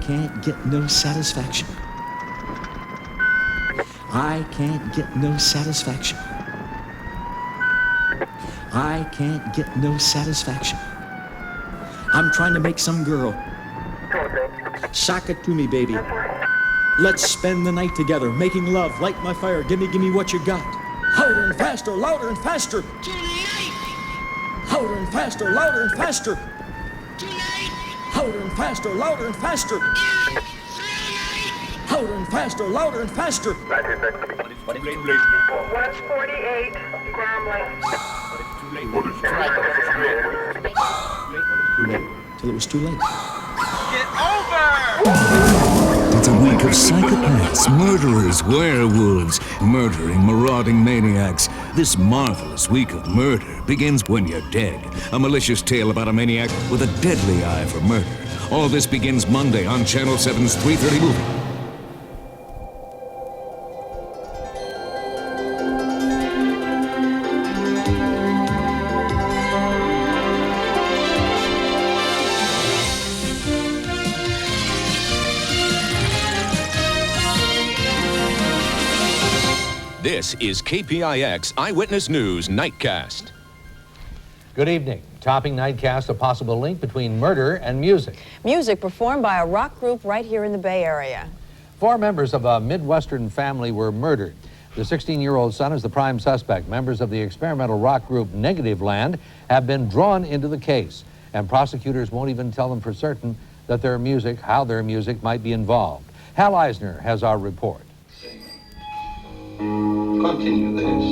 can't get no satisfaction. I can't get no satisfaction. I can't get no satisfaction. I'm trying to make some girl sock it to me, baby. Let's spend the night together, making love, light my fire, give me what you got. Louder and faster, louder and faster. Tonight. Louder and faster, louder and faster. Tonight. Louder and faster, louder and faster. Louder and faster, louder and faster. 148, Gromley. Till it was too late. Get over! It's a week of psychopaths, murderers, werewolves, murdering, marauding maniacs. This marvelous week of murder begins when you're dead. A malicious tale about a maniac with a deadly eye for murder. All this begins Monday on Channel 7's 3:30 movie. This is KPIX Eyewitness News Nightcast. Good evening. Topping Nightcast, a possible link between murder and music. Music performed by a rock group right here in the Bay Area. 4 members of a Midwestern family were murdered. The 16-year-old son is the prime suspect. Members of the experimental rock group Negativland have been drawn into the case, and prosecutors won't even tell them for certain that their music, how their music might be involved. Hal Eisner has our report. Continue this.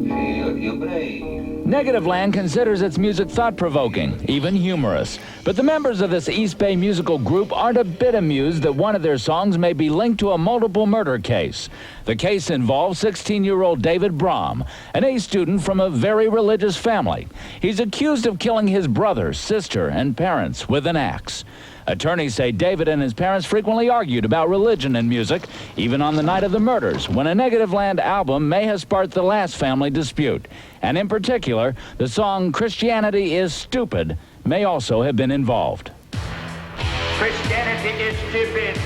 Feel your brain. Negativland considers its music thought-provoking, even humorous. But the members of this East Bay musical group aren't a bit amused that one of their songs may be linked to a multiple murder case. The case involves 16-year-old David Brom, an A student from a very religious family. He's accused of killing his brother, sister, and parents with an axe. Attorneys say David and his parents frequently argued about religion and music, even on the night of the murders, when a Negativland album may have sparked the last family dispute. And in particular, the song Christianity is Stupid may also have been involved. Christianity is stupid.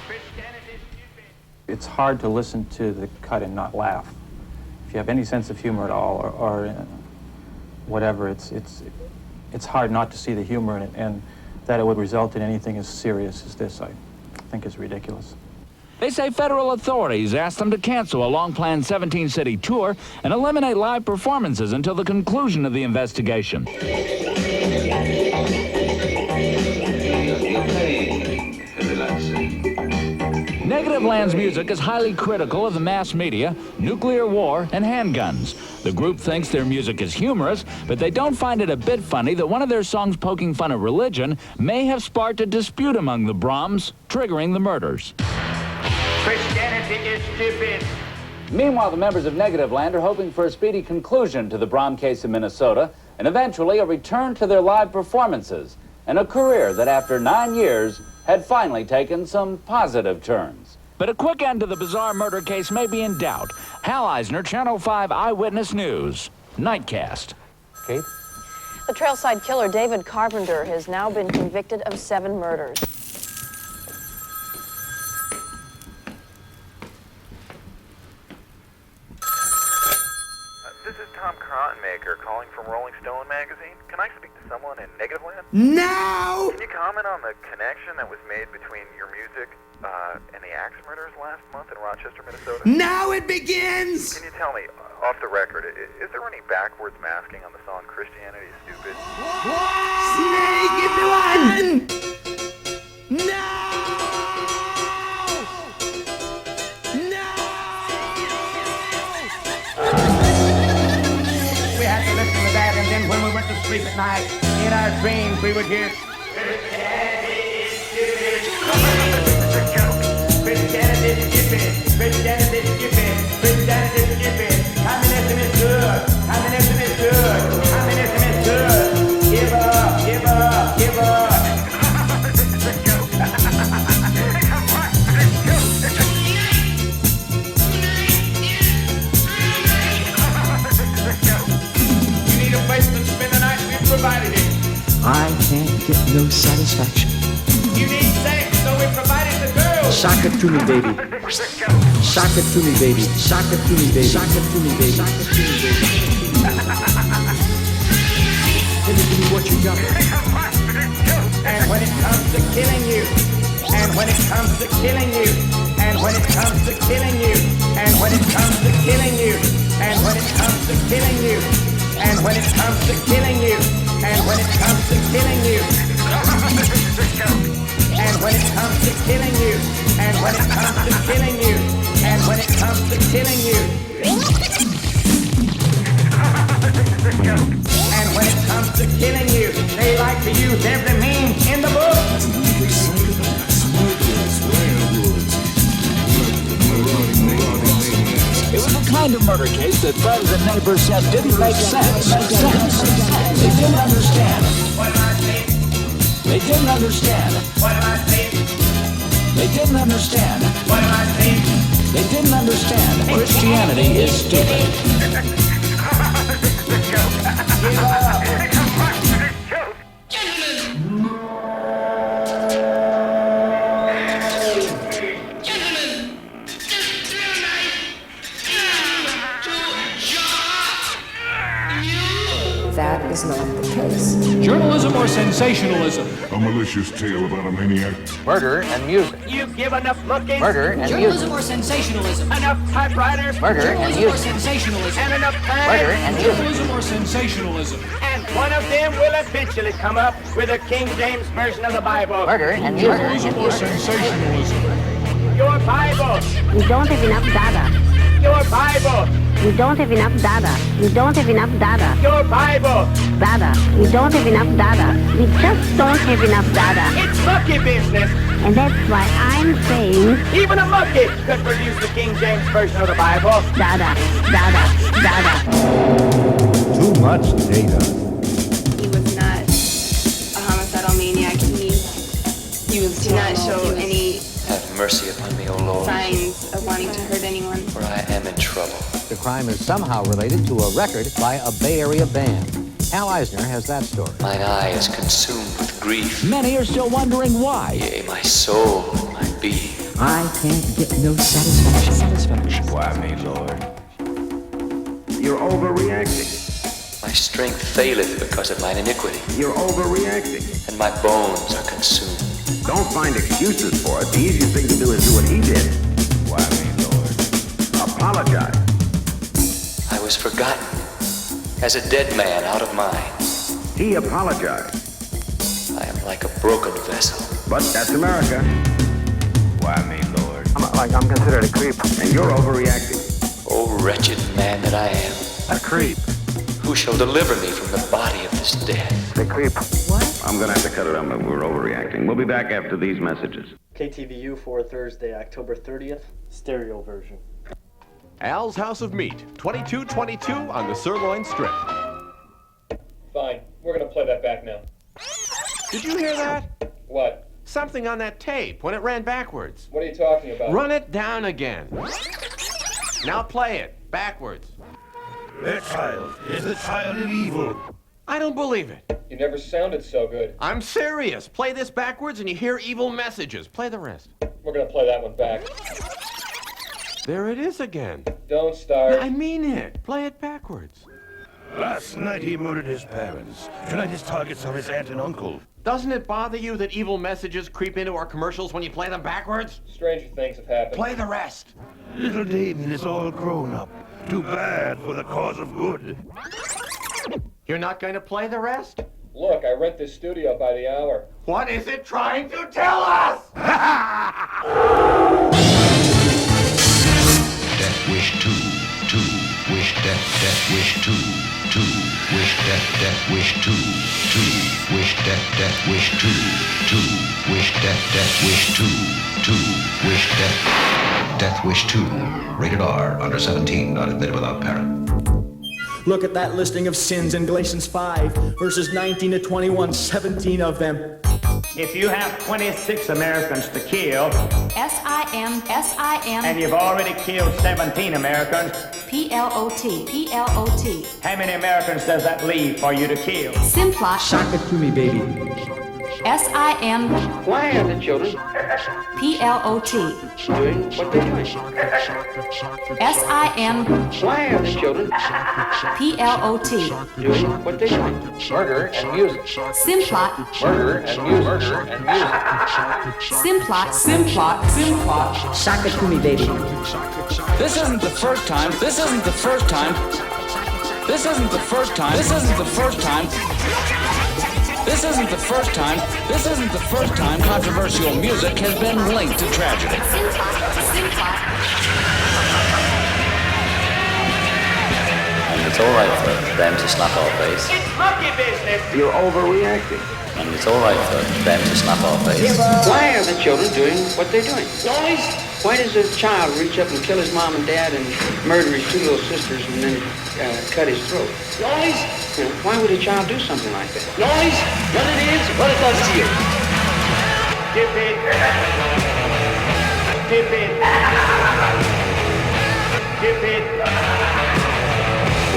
Christianity is stupid. It's hard to listen to the cut and not laugh. If you have any sense of humor at all, or whatever, it's hard not to see the humor in it, and that it would result in anything as serious as this, I think is ridiculous. They say federal authorities asked them to cancel a long-planned 17-city tour and eliminate live performances until the conclusion of the investigation. Negativland's music is highly critical of the mass media, nuclear war, and handguns. The group thinks their music is humorous, but they don't find it a bit funny that one of their songs poking fun at religion may have sparked a dispute among the Broms, triggering the murders. Christianity is stupid. Meanwhile, the members of Negativland are hoping for a speedy conclusion to the Brom case in Minnesota and eventually a return to their live performances and a career that after 9 years had finally taken some positive turns. But a quick end to the bizarre murder case may be in doubt. Hal Eisner, Channel 5 Eyewitness News, Nightcast. Kate? The trailside killer David Carpenter has now been convicted of 7 murders. This is Tom Cottonmaker calling from Rolling Stone magazine. Can I speak to someone in Negativland? Now! Can you comment on the connection that was made between your music and the axe murders last month in Rochester, Minnesota? Now it begins! Can you tell me, off the record, is there any backwards masking on the song Christianity is Stupid? Snake into one! No! No! We had to listen to that, and then when we went to sleep at night, in our dreams we would hear Christianity is stupid. Christianity is stupid. Christianity is stupid. Christianity is stupid. Communism is good. Communism is good. Communism is good. Give up. Give up. Give up. You need a place to spend the night. We've provided it. no satisfaction. You need sex, so we provided the girls. Sock it to me, baby. Sock it to me, baby. Sock it to me, baby. Sock it to me, baby. Sock it to me, baby. Give me what you got. And when it comes to killing you, and when it comes to killing you, and when it comes to killing you, and when it comes to killing you, and when it comes to killing you, and when it comes to killing you, and when it comes to killing you, and when it comes to killing you, and when it comes to killing you, and when it comes to killing you, and when it comes to killing you, they like to use every means in the book. It was a kind of murder case that friends and neighbors said didn't make sense. They didn't understand. What am I saying? They didn't understand. What am I saying? They didn't understand. What am I saying? They didn't understand. Christianity is stupid. That is not the case. Journalism or sensationalism? A malicious tale about a maniac. Murder and music. You give enough looking. Murder and Journalism music. or sensationalism? Enough typewriters. Murder and Journalism or music. sensationalism? And enough time. Murder and music. Journalism or sensationalism? And one of them will eventually come up with a King James version of the Bible. Murder and music. Journalism or sensationalism? Your Bible. We don't have enough data. Your Bible. We don't have enough data. We don't have enough data. Your Bible. Data. We don't have enough data. We just don't have enough data. It's monkey business. And that's why I'm saying Even a monkey could produce the King James version of the Bible. data, data, data. Too much data. He was not a homicidal maniac. He did not show any Have mercy upon me, O Lord, signs of wanting to hurt anyone. for I am in trouble. The crime is somehow related to a record by a Bay Area band. Al Eisner has that story. Mine eye is consumed with grief. Many are still wondering why. Yea, my soul, my being. I can't get no satisfaction. Why me, Lord? You're overreacting. My strength faileth because of mine iniquity, You're overreacting. and my bones are consumed. Don't find excuses for it. The easiest thing to do is do what he did. Why me, Lord? Apologize. I was forgotten, as a dead man out of mind. He apologized. I am like a broken vessel. But that's America. Why me, Lord? I'm considered a creep. And you're overreacting. O wretched man that I am, A creep. who shall deliver me from the body of this death? The creep. What? I'm gonna have to cut it out. We're overreacting. We'll be back after these messages. KTVU for Thursday, October 30th, stereo version. Al's House of Meat, 2222 on the Sirloin Strip. Fine, we're gonna play that back now. Did you hear that? What? Something on that tape when it ran backwards. What are you talking about? Run it down again. Now play it, backwards. That child is the child of evil. I don't believe it. You never sounded so good. I'm serious. Play this backwards and you hear evil messages. Play the rest. We're gonna play that one back. There it is again. Don't start. I mean it. Play it backwards. Last night he murdered his parents. Tonight his targets are his aunt and uncle. Doesn't it bother you that evil messages creep into our commercials when you play them backwards? Stranger things have happened. Play the rest. Little Damien is all grown up. Too bad for the cause of good. You're not going to play the rest? Look, I rent this studio by the hour. What is it trying to tell us? Death wish 2, 2, wish death wish 2, 2, wish death wish 2, 2, wish death wish 2, 2, wish death wish 2, 2, wish death wish 2. Rated R, under 17, not admitted without parent. Look at that listing of sins in Galatians 5, verses 19 to 21, 17 of them. If you have 26 Americans to kill, S-I-M, and you've already killed 17 Americans, P-L-O-T, P-L-O-T. how many Americans does that leave for you to kill? Simplot. Sock it to me, baby. S-I-M. Why are the children P-L-O-T. doing what they're doing? S-I-M. Why are the children P-L-O-T. doing what they're doing? Murder and music. Simplot. Murder and music. Murder and music. Simplot. Simplot. Simplot. Sock it to me, baby. This isn't the first time. This isn't the first time. This isn't the first time. This isn't the first time. This isn't the first time. This isn't the first time controversial music has been linked to tragedy. And it's all right for them to slap our face. It's monkey business. You're overreacting. And it's all right for them to slap our face. Why are the children doing what they're doing? Noise. Why does a child reach up and kill his mom and dad and murder his two little sisters and then cut his throat? Noise. You know, why would a child do something like that? Noise. What it is, what it does to you. Dip it. Dip it. Dip it.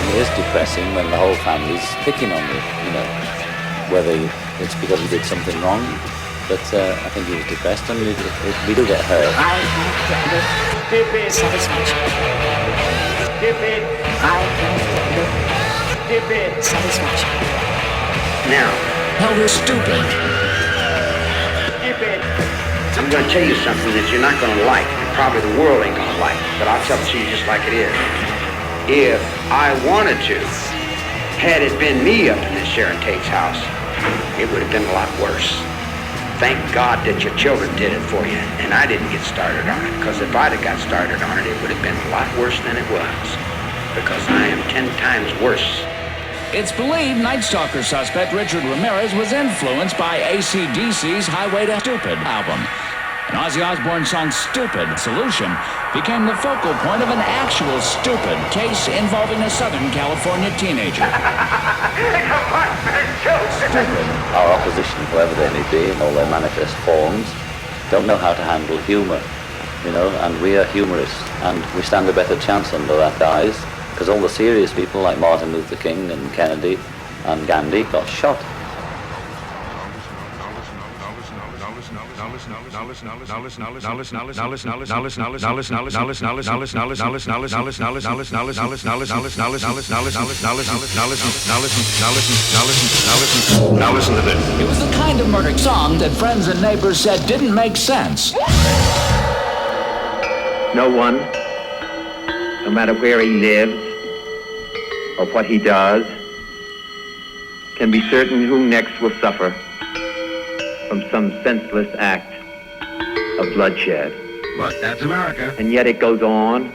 It is depressing when the whole family's picking on you, you know, whether it's because he did something wrong, but I think he was depressed and we do get hurt. Dip it. Satisfaction. Dip it. Dip it. Satisfaction. Now. Helter Stupid. Dip it. I'm going to tell you something that you're not going to like, and probably the world ain't going to like, but I'll tell it to you just like it is. If I wanted to, had it been me up in this Sharon Tate's house, it would have been a lot worse. Thank God that your children did it for you, and I didn't get started on it, because if I'd have got started on it, it would have been a lot worse than it was, because I am 10 times worse. It's believed Night Stalker suspect Richard Ramirez was influenced by AC/DC's Highway to Stupid album. An Ozzy Osbourne song Stupid Solution became the focal point of an actual stupid case involving a Southern California teenager. Stupid. Our opposition, whoever they may be, in all their manifest forms, don't know how to handle humour, you know, and we are humorists, and we stand a better chance under that guise, because all the serious people like Martin Luther King and Kennedy and Gandhi got shot. Now listen to this. It was the kind of murder song that friends and neighbors said didn't make sense. No one, no matter where he lives or what he does, can be certain who next will suffer from some senseless act of bloodshed. But that's America. And yet it goes on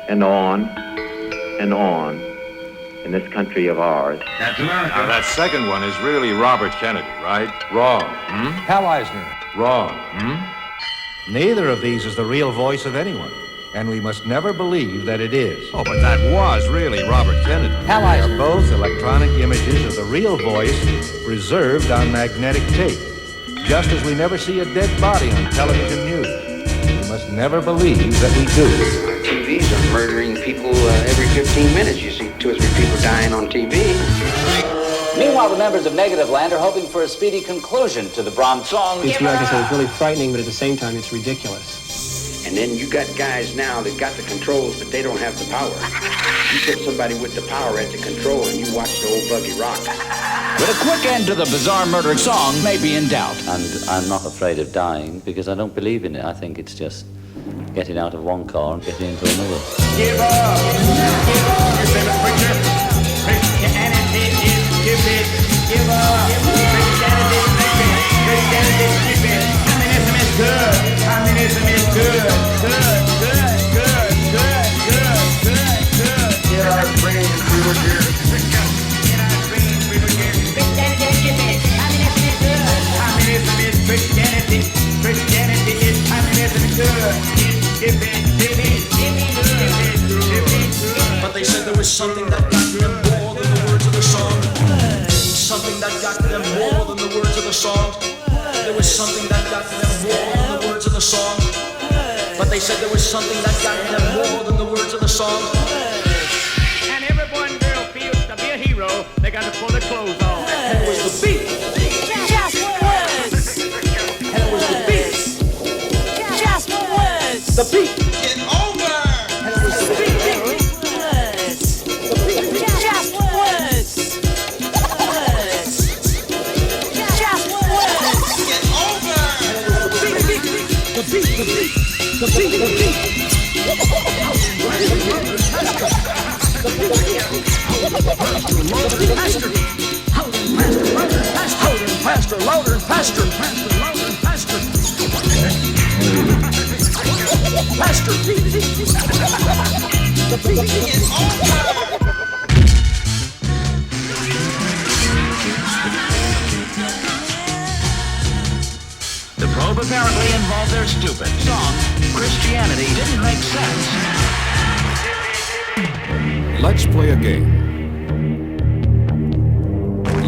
and on and on in this country of ours. That's America. Now, that second one is really Robert Kennedy, right? Wrong. Hal Eisner. Wrong. Neither of these is the real voice of anyone, and we must never believe that it is. Oh, but that was really Robert Kennedy. Hal They Eisner. are both electronic images of the real voice preserved on magnetic tape, just as we never see a dead body on television news. We must never believe that we do. TVs are murdering people every 15 minutes. You see 2 or 3 people dying on TV. Meanwhile, the members of Negativland are hoping for a speedy conclusion to the Brom song. It's like I said, it's really frightening, but at the same time, it's ridiculous. And then you got guys now that got the controls, but they don't have the power. You put somebody with the power at the control, and you watch the old buggy rock. But a quick end to the bizarre murder song may be in doubt. And I'm not afraid of dying because I don't believe in it. I think it's just getting out of one car and getting into another. Give up! Give up! You say, preacher, Christianity is stupid. Give up! Christianity is stupid. Christianity is stupid. Communism is good. Communism is good. Good, good, good, good, good, good, good. Get our brains through here. Get our brains through here. Christianity is stupid. Communism is good. Communism is Christianity. Christianity is communism is good. But they said there was something that got them more than the words of the song. Something that got them more than the words of the song. There was something that got them more than the words of the song. But they said there was something that got them more than the words of the song. And every boy and girl feels to be a hero, they got to pull their clothes off. And it was the beat. Just The beat. Get over. And it was the beat. Just words. Just words. Get over. The beat. The beat. The beat. The beat. Pastor, louder, pastor. Pastor, the beat is over. The probe apparently involved their stupid song. Christianity didn't make sense. Let's play a game.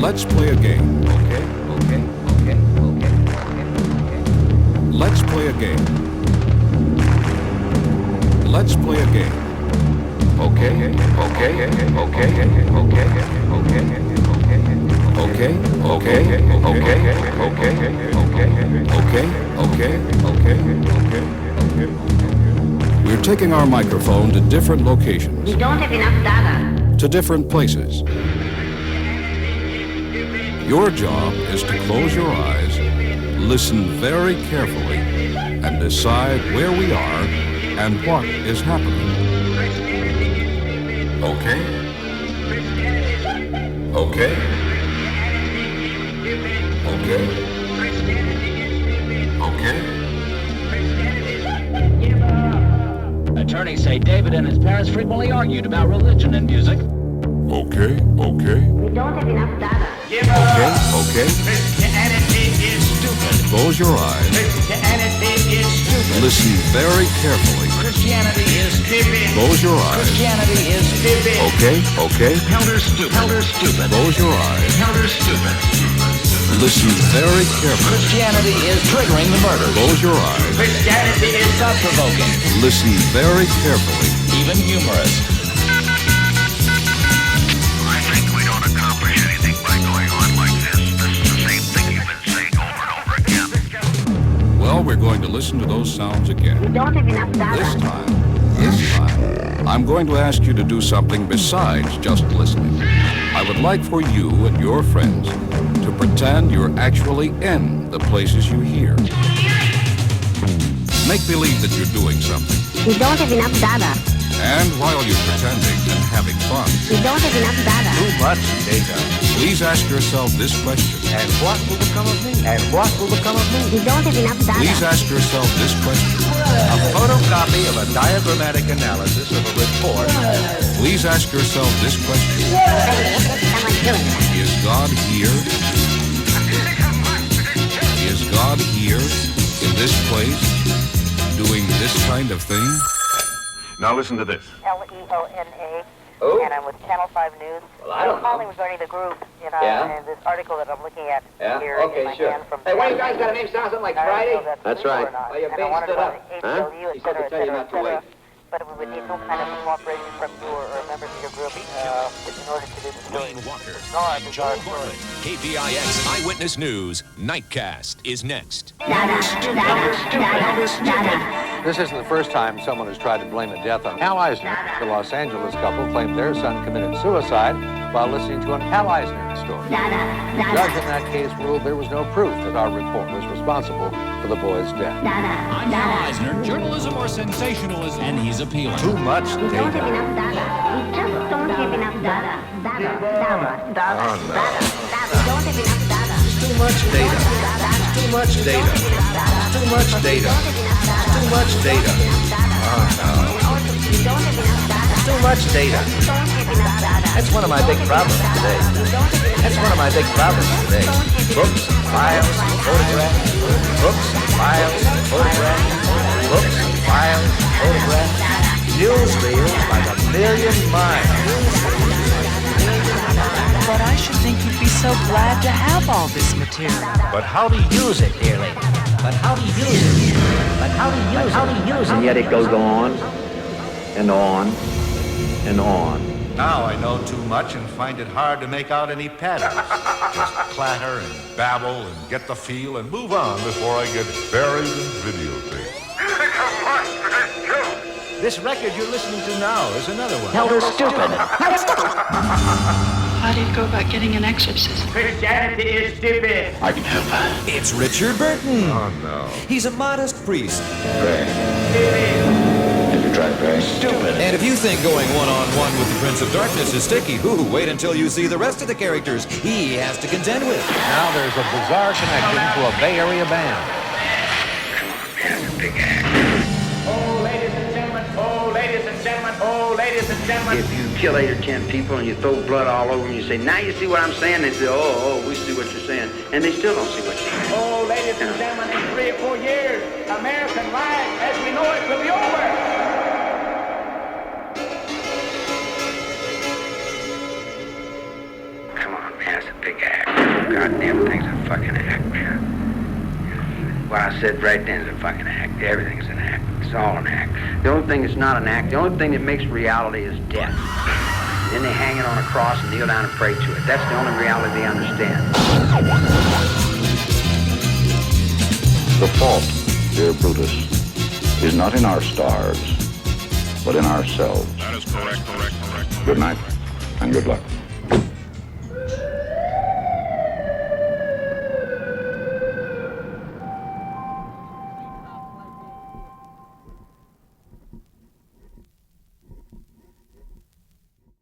Let's play a game. Okay. Let's play a game. Let's play a game. Okay. We're taking our microphone to different locations. We don't have enough data. To different places. Your job is to close your eyes, listen very carefully, and decide where we are and what is happening. Okay? Attorneys say David and his parents frequently argued about religion and music. Okay. We don't have enough data. Okay. Christianity is stupid. Close your eyes. Christianity is stupid. Listen very carefully. Christianity is stupid. Close your eyes. Christianity is stupid. Okay. Helter stupid. Close your eyes. Helter stupid. Listen very carefully. Christianity is triggering the murder. Close your eyes. Christianity is thought-provoking. Listen very carefully. Even humorous. I think we don't accomplish anything by going on like this. This is the same thing you've been saying over and over again. Well, we're going to listen to those sounds again. We don't have enough data. This time, I'm going to ask you to do something besides just listening. I would like for you and your friends to pretend you're actually in the places you hear. Make believe that you're doing something. We don't have enough data. And while you're pretending and having fun, We don't have enough data. Too much data. please ask yourself this question. And what will become of me? And what will become of me? We don't have enough data. Please ask yourself this question. A photocopy of a diagrammatic analysis of a report. Please ask yourself this question. Someone's doing that. Is God here? Is God here in this place doing this kind of thing? Now listen to this. Leona. Oh. And I'm with Channel 5 News. Well, I don't I'm calling know. regarding the group in, Yeah? in this article that I'm looking at Yeah? here Okay, in my sure. hand from Hey, why you guys got a name sound something like I don't Friday? know if That's legal right. or not. Well, you're And I being wanted stood to up. ACLU, He et said cetera, to tell you not to wait. But we would need some kind of cooperation from you or members of your group in order to do the story. Wayne Walker No, I and Joel Bartlett. KPIX Eyewitness News Nightcast is next. This isn't the first time someone has tried to blame a death on Hal Eisner. The Los Angeles couple claimed their son committed suicide while listening to an Hal Eisner story. The judge in that case ruled there was no proof that our report was responsible for the boy's death. I'm Hal Eisner, journalism or sensationalism, and he's appealing. Too much We don't have data. enough data. We just don't have enough data. Data. We don't have enough data. Too much data. Too much data. Too much data. Too much data. Too much data. That's one of my big problems today. That's one of my big problems today. Books, files, photographs. Books, files, photographs. Books, files, photographs. Newsreels by the million miles. But I should think you'd be so glad to have all this material. But how to use it, dear lady? But how to use it? But how to use it? How to use it? And yet it goes on and on and on. Now I know too much and find it hard to make out any patterns. Just clatter and babble and get the feel and move on before I get buried in videotape. This record you're listening to now is another one. Helter Stupid. How do you go about getting an exorcism? Christianity is stupid. I can help. It's Richard Burton. Oh, no. He's a modest priest. Have you tried Pray? Stupid. And if you think going one-on-one with the Prince of Darkness is sticky, wait until you see the rest of the characters he has to contend with. Now there's a bizarre connection to a Bay Area band. Oh, ladies and gentlemen, oh, ladies and gentlemen, oh, ladies and gentlemen. If you kill 8 or 10 people and you throw blood all over them, you say, now you see what I'm saying? They say, oh, we see what you're saying. And they still don't see what you're saying. Oh, ladies and gentlemen, in 3 or 4 years, American life as we know it will be over. Come on, man, it's a big act. Goddamn thing's a fucking act, man. What I said right then is a fucking act. Everything's an act. It's all an act. The only thing that's not an act, the only thing that makes reality is death. Then they hang it on a cross and kneel down and pray to it. That's the only reality they understand. The fault, dear Brutus, is not in our stars, but in ourselves. That is correct. Good night, and good luck.